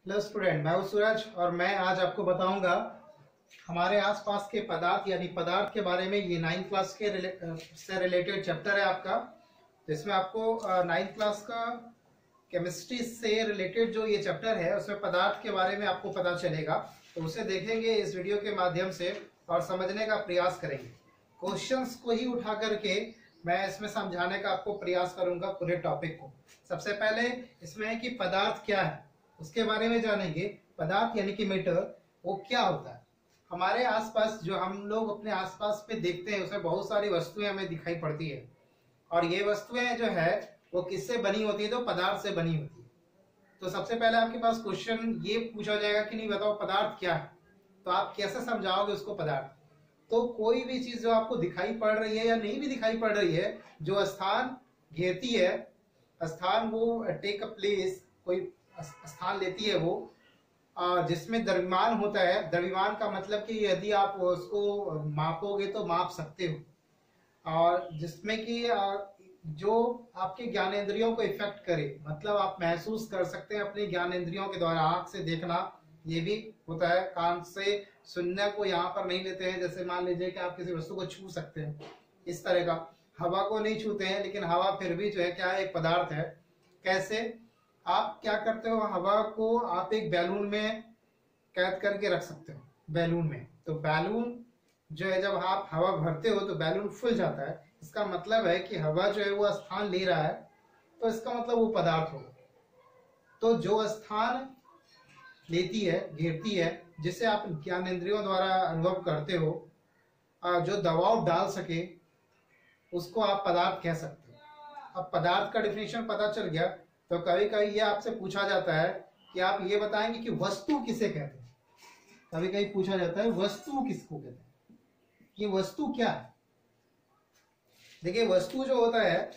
Hello student, मैं हूं सूरज और मैं आज आपको बताऊंगा हमारे आसपास के पदार्थ यानी पदार्थ के बारे में। ये 9th क्लास के से रिलेटेड चैप्टर है आपका। तो इसमें आपको 9th क्लास का केमिस्ट्री से रिलेटेड जो ये चैप्टर है उसमें पदार्थ के बारे में आपको पता चलेगा। तो उसे देखेंगे इस वीडियो के माध्यम से और समझने का प्रयास करेंगे। क्वेश्चंस को ही उठा करके मैं इसमें समझाने का आपको प्रयास करूंगा पूरे टॉपिक को। सबसे पहले इसमें है कि पदार्थ क्या है, उसके बारे में जानेंगे। पदार्थ यानी कि मैटर, वो क्या होता है। हमारे आसपास जो हम लोग अपने आसपास पे देखते हैं उसमें बहुत सारी वस्तुएं हमें दिखाई पड़ती है और ये वस्तुएं जो है वो किससे बनी होती है? तो पदार्थ से बनी होती है। तो सबसे पहले आपके पास क्वेश्चन ये पूछा जाएगा कि नहीं बताओ पदार्थ क्या है, तो आप कैसे समझाओगे उसको पदार्थ? तो कोई भी चीज जो आपको दिखाई पड़ रही है या नहीं भी दिखाई पड़ रही है, जो स्थान घेरती है, स्थान वो टेक अ प्लेस, कोई स्थान लेती है वो, जिसमें द्रव्यमान होता है। द्रव्यमान का मतलब कि यदि आप उसको मापोगे तो माप सकते हो, और जिसमें कि जो आपके ज्ञानेंद्रियों को इफेक्ट करे, मतलब आप महसूस कर सकते हैं अपने ज्ञानेंद्रियों के द्वारा। आंख से देखना ये भी होता है, कान से सुनने को यहाँ पर नहीं लेते हैं। जैसे मान लीजिए कि आप किसी वस्तु को छू सकते हैं, इस तरह का। हवा को नहीं छूते हैं, लेकिन हवा फिर भी जो है क्या है, एक पदार्थ है। कैसे? आप क्या करते हो, हवा को आप एक बैलून में कैद करके रख सकते हो, बैलून में। तो बैलून जो है, जब आप हवा भरते हो तो बैलून फूल जाता है। इसका मतलब है कि हवा जो है वो स्थान ले रहा है, तो इसका मतलब वो पदार्थ होगा। तो जो स्थान लेती है, घेरती है, जिसे आप ज्ञानेंद्रियों द्वारा अनुभव करते हो, जो दबाव डाल सके, उसको आप पदार्थ कह सकते हो। अब पदार्थ का डिफिनेशन पता चल गया, तो कभी कभी ये आपसे पूछा जाता है कि आप ये बताएंगे कि वस्तु किसे कहते हैं। कभी कभी पूछा जाता है वस्तु किसको कहते हैं, ये वस्तु क्या है। देखिए, वस्तु जो होता है,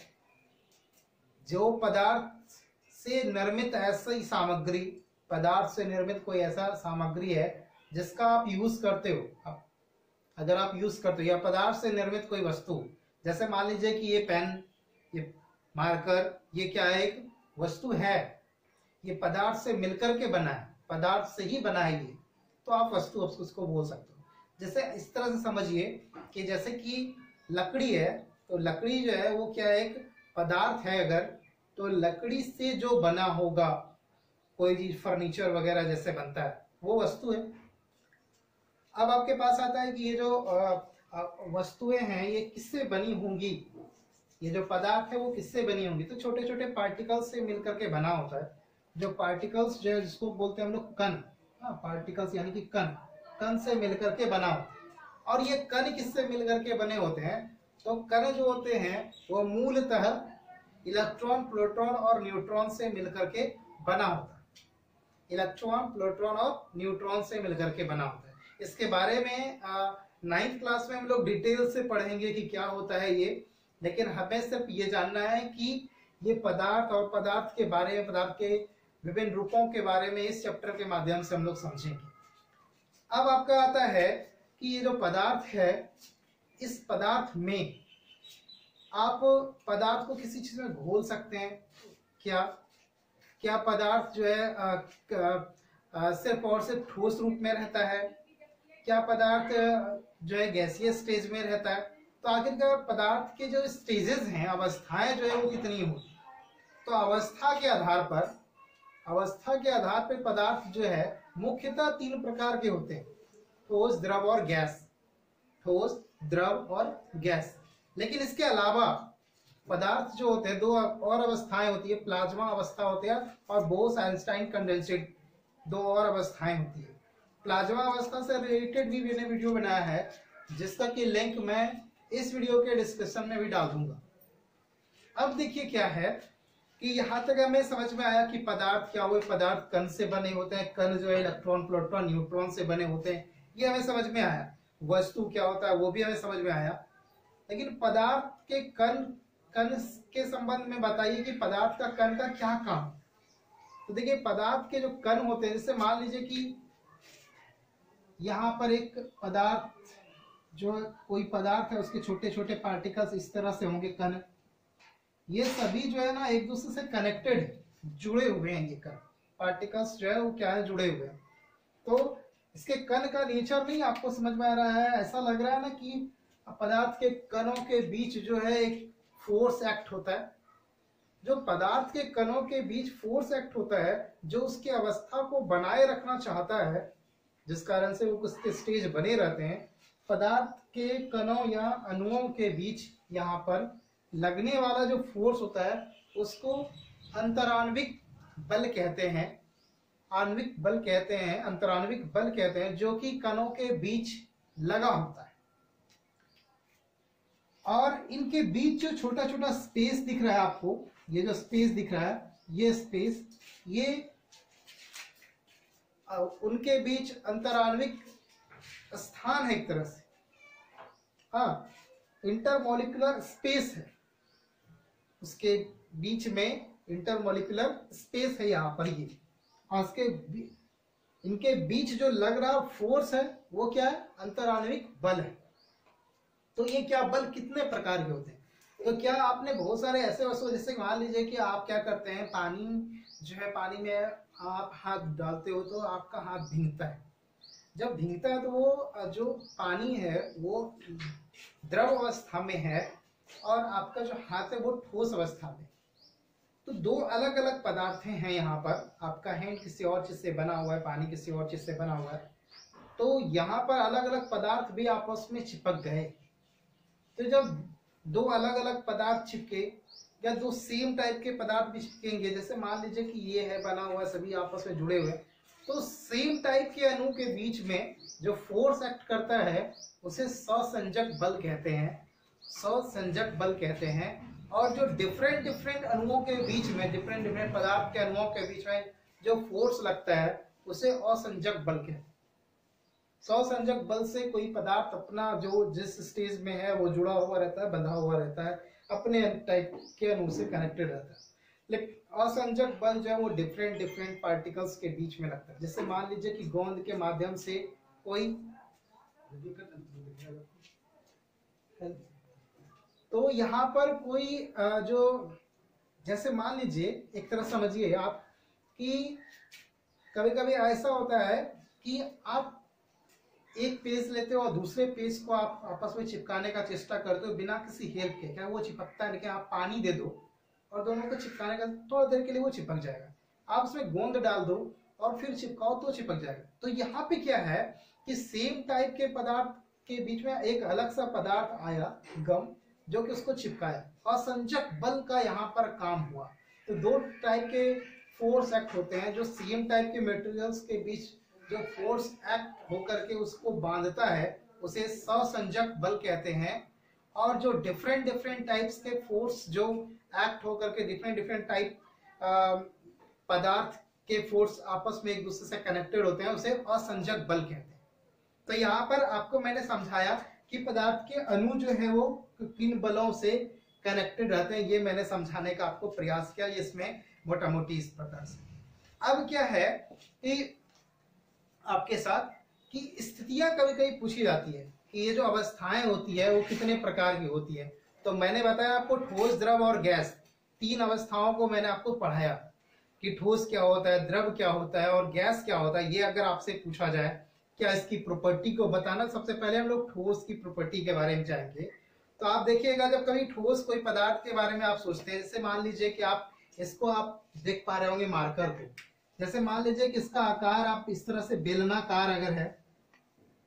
जो पदार्थ से निर्मित ऐसी सामग्री, पदार्थ से निर्मित कोई ऐसा सामग्री है जिसका आप यूज करते हो। अगर आप यूज करते हो, या पदार्थ से निर्मित कोई वस्तु, जैसे मान लीजिए कि ये पेन, ये मार्कर, ये क्या है, एक वस्तु है। ये पदार्थ से मिलकर के बना है, पदार्थ से ही बना है ये, तो आप वस्तु उसको बोल सकते हो। जैसे इस तरह से समझिए कि जैसे कि लकड़ी है, तो लकड़ी जो है वो क्या है, एक पदार्थ है। अगर तो लकड़ी से जो बना होगा कोई चीज, फर्नीचर वगैरह जैसे बनता है, वो वस्तु है। अब आपके पास आता है कि ये जो वस्तुएं हैं ये किससे बनी होंगी, ये जो पदार्थ है वो किससे बनी होंगी? तो छोटे छोटे पार्टिकल्स से मिलकर के बना होता है। जो पार्टिकल्स जो है, जिसको बोलते हैं हम लोग कण, पार्टिकल्स यानी कि कण, कण से मिलकर के बना होता है। और ये कण किससे मिलकर के बने होते हैं? तो कण जो होते हैं वो मूलतः इलेक्ट्रॉन, प्रोटॉन और न्यूट्रॉन से मिलकर के बना होता है। इलेक्ट्रॉन, प्रोटॉन और न्यूट्रॉन से मिलकर के बना होता है। इसके बारे में 9th क्लास में हम लोग डिटेल से पढ़ेंगे कि क्या होता है ये, लेकिन हमें सिर्फ ये जानना है कि ये पदार्थ और पदार्थ के बारे में, पदार्थ के विभिन्न रूपों के बारे में इस चैप्टर के माध्यम से हम लोग समझेंगे। अब आपका आता है कि ये जो पदार्थ है, इस पदार्थ में आप पदार्थ को किसी चीज में घोल सकते हैं क्या? क्या पदार्थ जो है सिर्फ और सिर्फ ठोस रूप में रहता है? क्या पदार्थ जो है गैसीय स्टेज में रहता है? तो आखिरकार पदार्थ के जो स्टेजेस हैं, अवस्थाएं जो है वो कितनी होती? तो अवस्था के आधार पर पदार्थ जो है मुख्यतः 3 प्रकार के होते हैं: ठोस, द्रव और गैस। ठोस, द्रव और गैस। लेकिन इसके अलावा पदार्थ जो होते हैं, 2 और अवस्थाएं होती है। प्लाज्मा अवस्था होती है और बोस-आइंस्टाइन कंडेंसेट, 2 और अवस्थाएं होती है। प्लाज्मा अवस्था से रिलेटेड भी मैंने वीडियो बनाया है, जिसका कि लिंक मैं इस वीडियो के डिस्क्रिप्शन में भी डाल दूंगा। अब देखिए क्या है कि यहाँ तक हमें समझ में आया कि पदार्थ क्या हुए। पदार्थ कण से बने होते हैं, कण जो है इलेक्ट्रॉन, प्रोटॉन, न्यूट्रॉन से बने होते हैं, ये हमें समझ में आया। वस्तु क्या होता है वो भी हमें समझ में आया। लेकिन पदार्थ के कण के संबंध में बताइए कि पदार्थ का कण का क्या काम? तो देखिए, पदार्थ के जो कण होते हैं, जैसे मान लीजिए कि यहाँ पर एक पदार्थ, जो कोई पदार्थ है, उसके छोटे छोटे पार्टिकल्स इस तरह से होंगे, कण। ये सभी जो है ना एक दूसरे से कनेक्टेड है, जुड़े हुए हैं ये कण। पार्टिकल्स जो है वो क्या है, जुड़े हुए हैं। तो इसके कण का नेचर नहीं आपको समझ में आ रहा है? ऐसा लग रहा है ना कि पदार्थ के कणों के बीच जो है एक फोर्स एक्ट होता है। जो पदार्थ के कणों के बीच फोर्स एक्ट होता है, जो उसकी अवस्था को बनाए रखना चाहता है, जिस कारण से वो उसके स्टेज बने रहते हैं, पदार्थ के कणों या अणुओं के बीच यहाँ पर लगने वाला जो फोर्स होता है उसको अंतराण्विक बल कहते हैं। आणविक बल कहते हैं, अंतराण्विक बल कहते हैं, जो कि कणों के बीच लगा होता है। और इनके बीच जो छोटा छोटा स्पेस दिख रहा है आपको, ये जो स्पेस दिख रहा है, ये स्पेस, ये उनके बीच अंतराण्विक स्थान है एक तरह से। हाँ, इंटरमोलिकुलर स्पेस है, उसके बीच में इंटरमोलिकुलर स्पेस है यहाँ पर। ये और इनके बीच जो लग रहा फोर्स है वो क्या है? अंतराण्विक बल है। तो ये क्या बल कितने प्रकार के होते हैं? तो क्या आपने बहुत सारे ऐसे वस्तु, जैसे मान लीजिए कि आप क्या करते हैं, पानी जो है, पानी में आप हाथ डालते हो तो आपका हाथ भीगता है। जब भीगता है तो वो जो पानी है वो द्रव अवस्था में है और आपका जो हाथ है वो ठोस अवस्था में। तो दो अलग अलग पदार्थ हैं यहाँ पर। आपका हैंड किसी और चीज से बना हुआ है, पानी किसी और चीज से बना हुआ है। तो यहाँ पर अलग अलग पदार्थ भी आपस में चिपक गए। तो जब दो अलग अलग पदार्थ चिपके या दो सेम टाइप के पदार्थ भी चिपकेंगे, जैसे मान लीजिए कि ये है बना हुआ, सभी आपस में जुड़े हुए, तो सेम टाइप के अणु के बीच में जो फोर्स एक्ट करता है उसे सहसंजक बल कहते हैं। सहसंजक बल कहते हैं। और जो डिफरेंट डिफरेंट अणुओं के बीच में, डिफरेंट डिफरेंट पदार्थ के अणुओं के बीच में जो फोर्स लगता है उसे असंजक बल कहते हैं। सहसंजक बल से कोई पदार्थ अपना जो जिस स्टेज में है वो जुड़ा हुआ रहता है, बंधा हुआ रहता है, अपने टाइप के अणु से कनेक्टेड रहता है। लेकिन असंजक बल जो है वो डिफरेंट डिफरेंट पार्टिकल्स के बीच में लगता है। जैसे मान लीजिए कि गोंद के माध्यम से कोई, तो यहाँ पर कोई जो, जैसे मान लीजिए एक तरह समझिए आप कि कभी कभी ऐसा होता है कि आप एक पेज लेते हो और दूसरे पेज को आप आपस में चिपकाने का चेष्टा करते हो बिना किसी हेल्प के। क्या वो चिपकता है? लेकिन आप पानी दे दो और दोनों को चिपकाने का, थोड़ा देर के लिए वो चिपक जाएगा। आप उसमें गोंद डाल दो और फिर चिपकाओ तो चिपक जाएगा। तो यहाँ पे क्या है कि सेम टाइप के पदार्थ के बीच में एक अलग सा पदार्थ आया, गम, जो कि उसको चिपकाया। असंजक बल का यहाँ पर काम हुआ। तो दो टाइप के फोर्स एक्ट होते हैं। जो सेम टाइप के मटेरियल्स के बीच जो फोर्स एक्ट होकर के उसको बांधता है उसे सहसंजक बल कहते हैं। और जो डिफरेंट डिफरेंट टाइप्स के फोर्स जो एक्ट होकर के डिफरेंट डिफरेंट टाइप पदार्थ के फोर्स आपस में एक दूसरे से कनेक्टेड होते हैं उसे असंजक बल कहते हैं। तो यहाँ पर आपको मैंने समझाया कि पदार्थ के अणु जो है वो किन बलों से कनेक्टेड रहते हैं, ये मैंने समझाने का आपको प्रयास किया। इसमें मोटा मोटी इस प्रकार से। अब क्या है कि आपके साथ कि स्थितियां कभी कभी पूछी जाती है कि ये जो अवस्थाएं होती है वो कितने प्रकार की होती है। तो मैंने बताया आपको ठोस, द्रव और गैस, तीन अवस्थाओं को मैंने आपको पढ़ाया कि ठोस क्या होता है, द्रव क्या होता है और गैस क्या होता है। ये अगर आपसे पूछा जाए क्या इसकी प्रॉपर्टी को बताना, सबसे पहले हम लोग ठोस की प्रॉपर्टी के बारे में जाएंगे। तो आप देखिएगा जब कभी ठोस कोई पदार्थ के बारे में आप सोचते हैं, जैसे मान लीजिए कि आप इसको आप देख पा रहे होंगे मार्कर को, जैसे मान लीजिए कि इसका आकार आप इस तरह से बेलनाकार अगर है,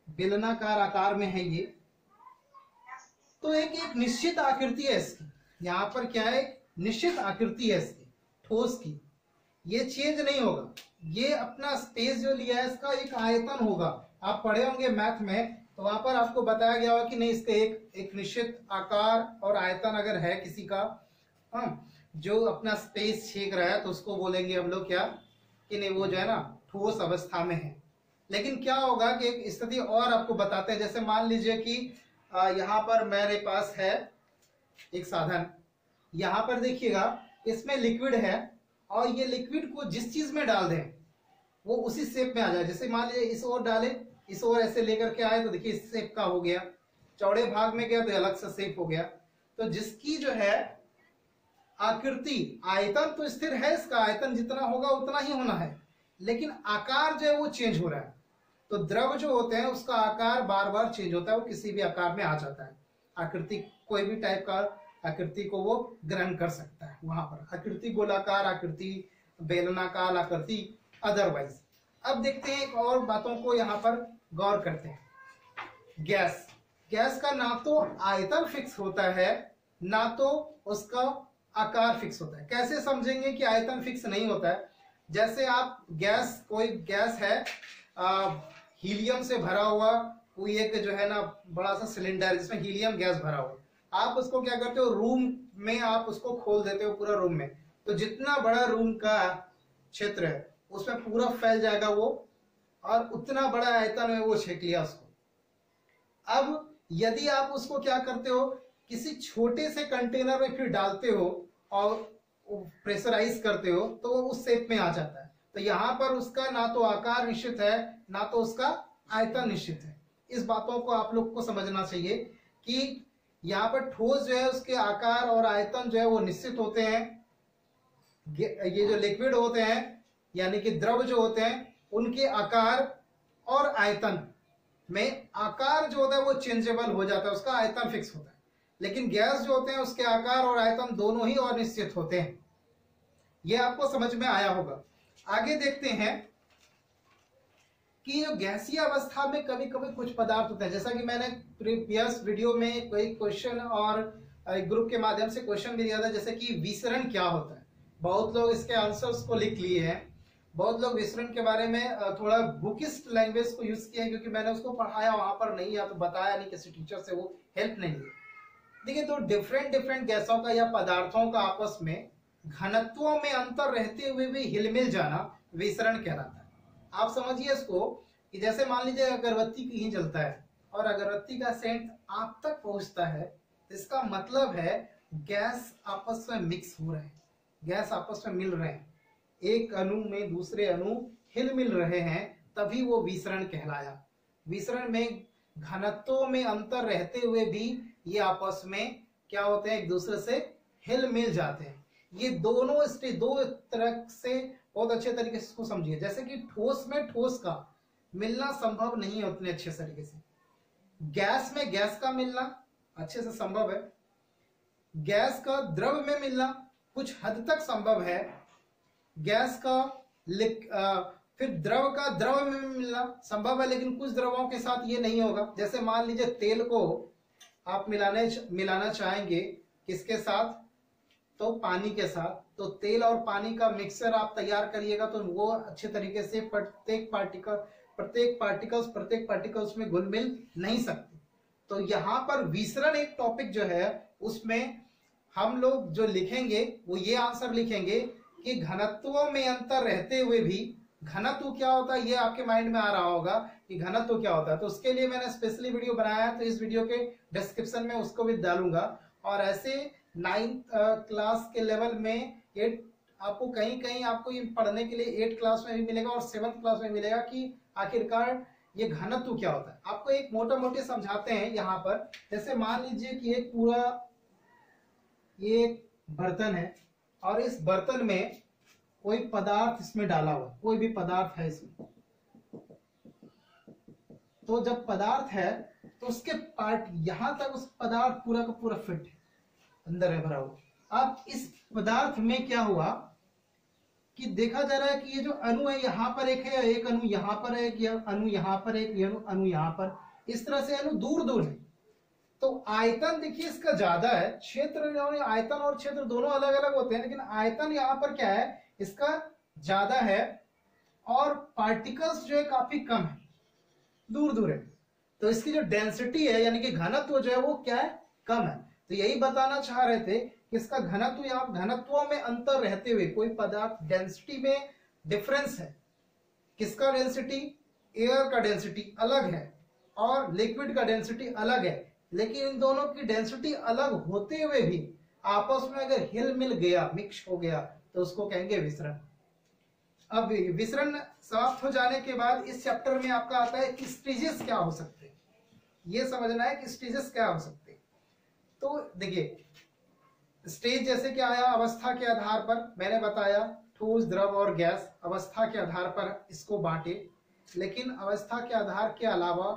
बेलनाकार आकार में है ये, तो एक निश्चित आकृति है इसकी। यहाँ पर क्या है, निश्चित आकृति है इसकी ठोस की, ये चेंज नहीं होगा। ये अपना स्पेस जो लिया है इसका एक आयतन होगा। आप पढ़े होंगे मैथ में, तो वहां पर आपको बताया गया होगा कि नहीं, इसका एक निश्चित आकार और आयतन अगर है किसी का, जो अपना स्पेस छेक रहा है, तो उसको बोलेंगे हम लोग क्या कि नहीं, वो जो है ना ठोस अवस्था में है। लेकिन क्या होगा कि एक स्थिति और आपको बताते हैं। जैसे मान लीजिए कि यहाँ पर मेरे पास है एक साधन, यहाँ पर देखिएगा इसमें लिक्विड है और ये लिक्विड को जिस चीज में डाल दें वो उसी शेप में आ जाए। जैसे मान लीजिए इस ओर डाले, इस ओर ऐसे लेकर के आए तो देखिए इस शेप का हो गया, चौड़े भाग में गया तो अलग सा शेप हो गया। तो जिसकी जो है आकृति, आयतन तो स्थिर है, इसका आयतन जितना होगा उतना ही होना है, लेकिन आकार जो है वो चेंज हो रहा है। तो द्रव जो होते हैं उसका आकार बार बार चेंज होता है, वो किसी भी आकार में आ जाता है। आकृति कोई भी टाइप का आकृति को वो ग्रहण कर सकता है वहां पर, आकृति गोलाकार, आकृति बेलनाकार, आकृति अदरवाइज। अब देखते हैं एक और बातों को यहाँ पर गौर करते हैं। गैस, गैस का ना तो आयतन फिक्स होता है ना तो उसका आकार फिक्स होता है। कैसे समझेंगे कि आयतन फिक्स नहीं होता है? जैसे आप गैस, कोई गैस है हीलियम से भरा हुआ, कोई एक जो है ना बड़ा सा सिलेंडर जिसमें हीलियम गैस भरा हुआ, आप उसको क्या करते हो, रूम में आप उसको खोल देते हो पूरा रूम में, तो जितना बड़ा रूम का क्षेत्र है उसमें पूरा फैल जाएगा वो, और उतना बड़ा आयतन में वो छेक लिया उसको। अब यदि आप उसको क्या करते हो, किसी छोटे से कंटेनर में फिर डालते हो और प्रेशराइज करते हो, तो वो उस शेप में आ जाता है। तो यहाँ पर उसका ना तो आकार निश्चित है ना तो उसका आयतन निश्चित है। इस बातों को आप लोग को समझना चाहिए कि यहाँ पर ठोस जो है उसके आकार और आयतन जो है वो निश्चित होते हैं। ये जो लिक्विड होते हैं यानी कि द्रव जो होते हैं उनके आकार और आयतन में, आकार जो होता है वो चेंजेबल हो जाता है, उसका आयतन फिक्स होता है। लेकिन गैस जो होते हैं उसके आकार और आयतन दोनों ही अनिश्चित होते हैं। ये आपको समझ में आया होगा। आगे देखते हैं कि जो गैसीय अवस्था में कभी कभी कुछ पदार्थ होते हैं, जैसा कि मैंने प्रीवियस वीडियो में कोई क्वेश्चन और ग्रुप के माध्यम से क्वेश्चन भी दिया था, जैसे कि विसरण क्या होता है। बहुत लोग इसके आंसर्स को लिख लिए हैं, बहुत लोग विसरण के बारे में थोड़ा बुकिस्ट लैंग्वेज को यूज किया है, क्योंकि मैंने उसको पढ़ाया वहां पर नहीं, या तो बताया नहीं किसी टीचर से, वो हेल्प नहीं ली। देखिए, तो डिफरेंट गैसों का या पदार्थों का आपस में घनत्वों में अंतर रहते हुए भी हिलमिल जाना विसरण कहलाता है। आप समझिए इसको कि जैसे मान लीजिए अगरबत्ती कहीं जलता है और अगरबत्ती का सेंट आप तक पहुंचता है, तो इसका मतलब है गैस आपस में मिक्स हो रहे हैं, गैस आपस में मिल रहे हैं, एक अणु में दूसरे अणु हिल मिल रहे हैं, तभी वो विसरण कहलाया। विसरण में घनत्वों में अंतर रहते हुए भी ये आपस में क्या होते हैं, एक दूसरे से हिल मिल जाते हैं। ये दोनों स्टेज दो तरह से बहुत अच्छे तरीके से इसको समझिए। जैसे कि ठोस में ठोस का मिलना संभव नहीं है उतने अच्छे तरीके से, गैस में गैस का मिलना अच्छे से संभव है, गैस का द्रव में मिलना कुछ हद तक संभव है, गैस का फिर द्रव का द्रव में मिलना संभव है, लेकिन कुछ द्रवों के साथ ये नहीं होगा। जैसे मान लीजिए तेल को आप मिलाना चाहेंगे किसके साथ, तो पानी के साथ, तो तेल और पानी का मिक्सचर आप तैयार करिएगा तो वो अच्छे तरीके से प्रत्येक पार्टिकल्स में घुल मिल नहीं सकते। तो यहाँ पर विसरण एक टॉपिक जो है उसमें हम लोग जो लिखेंगे वो ये आंसर लिखेंगे कि घनत्वों में अंतर रहते हुए भी, घनत्व क्या होता है ये आपके माइंड में आ रहा होगा कि घनत्व क्या होता है, तो उसके लिए मैंने स्पेशली वीडियो बनाया है, तो इस वीडियो के डिस्क्रिप्शन में उसको भी डालूंगा। और ऐसे 9th क्लास के लेवल में 8 आपको कहीं कहीं आपको ये पढ़ने के लिए 8th क्लास में भी मिलेगा और 7th क्लास में मिलेगा कि आखिरकार ये घनत्व क्या होता है। आपको एक मोटा मोटे समझाते हैं यहाँ पर। जैसे मान लीजिए कि एक पूरा ये बर्तन है और इस बर्तन में कोई पदार्थ इसमें डाला हुआ, कोई भी पदार्थ है इसमें, तो जब पदार्थ है तो उसके पार्ट यहां तक उस पदार्थ पूरा का पूरा फिट है, अंदर है भरा हुआ। अब इस पदार्थ में क्या हुआ कि देखा जा रहा है कि ये जो अणु है यहाँ पर एक है, एक अणु यहाँ पर है, एक अणु यहाँ पर, एक अणु यहाँ पर, इस तरह से अणु दूर दूर है। तो आयतन देखिए इसका ज्यादा है, क्षेत्र आयतन और क्षेत्र दोनों अलग अलग होते हैं, लेकिन आयतन यहाँ पर क्या है इसका ज्यादा है, और पार्टिकल्स जो है काफी कम है, दूर दूर है। तो इसकी जो डेंसिटी है यानी कि घनत्व जो है वो क्या है, कम है। तो यही बताना चाह रहे थे कि इसका घनत्व, यहाँ घनत्वों में अंतर रहते हुए कोई पदार्थ डेंसिटी में डिफरेंस है। किसका डेंसिटी, एयर का डेंसिटी अलग है और लिक्विड का डेंसिटी अलग है, लेकिन इन दोनों की डेंसिटी अलग होते हुए भी आपस में अगर हिल मिल गया, मिक्स हो गया, तो उसको कहेंगे विसरण। अब विसरण समाप्त हो जाने के बाद इस चैप्टर में आपका आता है कि स्टेजेस क्या हो सकते हैं। ये समझना है कि स्टेजेस क्या हो सकते हैं। तो देखिए स्टेज जैसे कि आया अवस्था के आधार पर, मैंने बताया ठोस, द्रव और गैस अवस्था के आधार पर इसको बांटे। लेकिन अवस्था के आधार के अलावा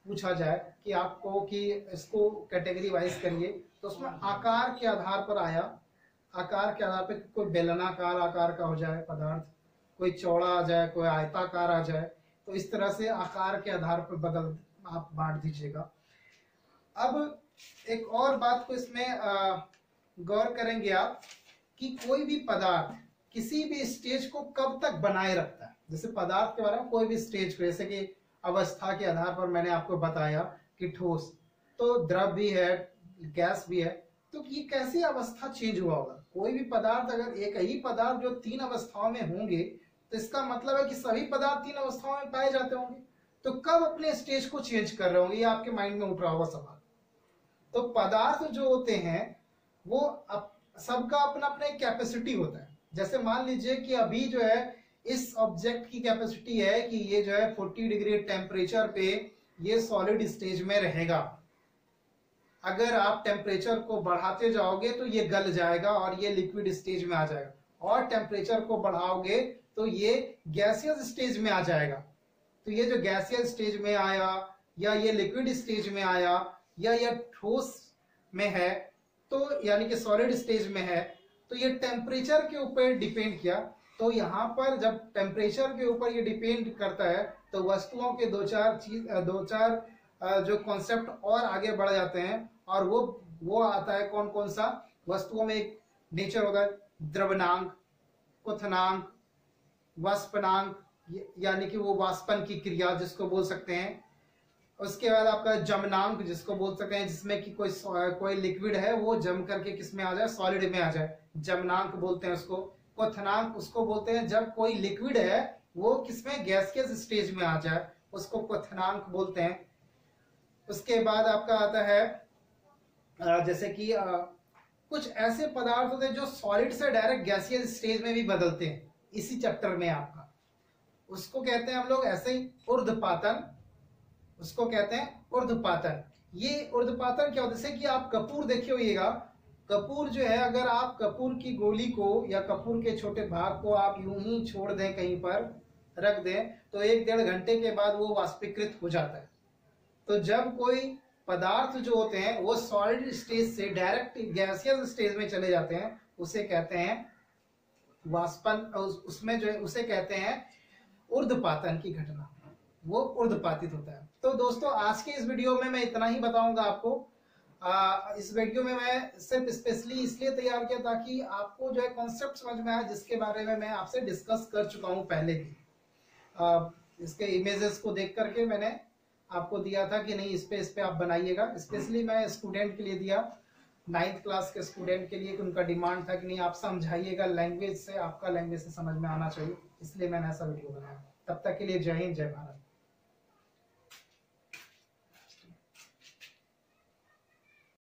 पूछा जाए कि आपको कि इसको कैटेगरी वाइज करिए, तो उसमें आकार के आधार पर आया। आकार के आधार पर कोई बेलनाकार आकार का हो जाए पदार्थ, कोई चौड़ा आ जाए, कोई आयताकार आ जाए, तो इस तरह से आकार के आधार पर बदल आप बांट दीजिएगा। अब एक और बात को इसमें गौर करेंगे आप कि कोई भी पदार्थ किसी भी स्टेज को कब तक बनाए रखता है। जैसे पदार्थ के बारे में कोई भी स्टेज को, जैसे कि अवस्था के आधार पर मैंने आपको बताया कि ठोस, तो द्रव भी है, गैस भी है, तो ये कैसी अवस्था चेंज हुआ होगा। कोई भी पदार्थ, अगर एक ही पदार्थ जो 3 अवस्थाओं में होंगे, तो इसका मतलब है कि सभी पदार्थ 3 अवस्थाओं में पाए जाते होंगे, तो कब अपने स्टेज को चेंज कर रहे होंगे, ये आपके माइंड में उठ रहा होगा सवाल। तो पदार्थ जो होते हैं वो सबका अपना अपना एक कैपेसिटी होता है। जैसे मान लीजिए कि अभी जो है इस ऑब्जेक्ट की कैपेसिटी है कि ये जो है 40 डिग्री टेम्परेचर पे ये सॉलिड स्टेज में रहेगा। अगर आप टेम्परेचर को बढ़ाते जाओगे तो ये गल जाएगा और ये लिक्विड स्टेज में आ जाएगा, और टेम्परेचर को बढ़ाओगे तो ये गैसियस स्टेज में आ जाएगा। तो ये जो गैसियस स्टेज में आया, या ये लिक्विड स्टेज में आया, या ये ठोस में है, तो यानी कि सॉलिड स्टेज में है, तो ये टेम्परेचर के ऊपर डिपेंड किया। तो यहाँ पर जब टेम्परेचर के ऊपर ये डिपेंड करता है, तो वस्तुओं के दो चार जो कॉन्सेप्ट और आगे बढ़ जाते हैं, और वो आता है कौन कौन सा। वस्तुओं में एक नेचर होता है द्रवनांक, क्वथनांक, वाष्पनांक, यानी कि वो वाष्पन की क्रिया जिसको बोल सकते हैं। उसके बाद आपका जमनांक जिसको बोल सकते हैं, जिसमें कि कोई लिक्विड है वो जम करके किस में आ जाए, सॉलिड में आ जाए, जमनांक बोलते हैं उसको। क्वथनांक उसको बोलते हैं जब कोई लिक्विड है वो किसमें, गैसियस स्टेज में आ जाए, उसको क्वथनांक बोलते हैं। उसके बाद आपका आता है जैसे कि कुछ ऐसे पदार्थ होते हैं जो सॉलिड से डायरेक्ट गैसियस स्टेज में भी बदलते हैं, इसी चैप्टर में आपका, उसको कहते हैं हम लोग ऐसे ही ऊर्ध्वपातन, उसको कहते हैं ऊर्ध्वपातन। ये ऊर्ध्वपातन क्या होता है, जैसे कि आप कपूर देखे होइएगा, कपूर जो है, अगर आप कपूर की गोली को या कपूर के छोटे भाग को आप यूं ही छोड़ दें, कहीं पर रख दें, तो 1-1.5 घंटे के बाद वो वाष्पीकृत हो जाता है। तो जब कोई पदार्थ जो होते हैं वो सॉलिड स्टेज से डायरेक्ट गैसियस स्टेज में चले जाते हैं, उसे कहते हैं वाष्पन, उसमें जो है उसे कहते हैं ऊर्ध्वपातन की घटना, वो ऊर्ध्वपातित होता है। तो दोस्तों आज के इस वीडियो में मैं इतना ही बताऊंगा आपको। इस वीडियो में मैं सिर्फ स्पेशली इसलिए तैयार किया ताकि आपको जो है कॉन्सेप्ट समझ में आए, जिसके बारे में मैं आपसे डिस्कस कर चुका हूं पहले भी। इसके इमेजेस को देख करके मैंने आपको दिया था कि नहीं इस पे आप बनाइएगा। स्पेशली मैं स्टूडेंट के लिए दिया, 9th क्लास के स्टूडेंट के लिए, उनका डिमांड था कि नहीं आप समझाइएगा लैंग्वेज से, आपका लैंग्वेज से समझ में आना चाहिए, इसलिए मैंने ऐसा वीडियो बनाया। तब तक के लिए जय हिंद, जय भारत।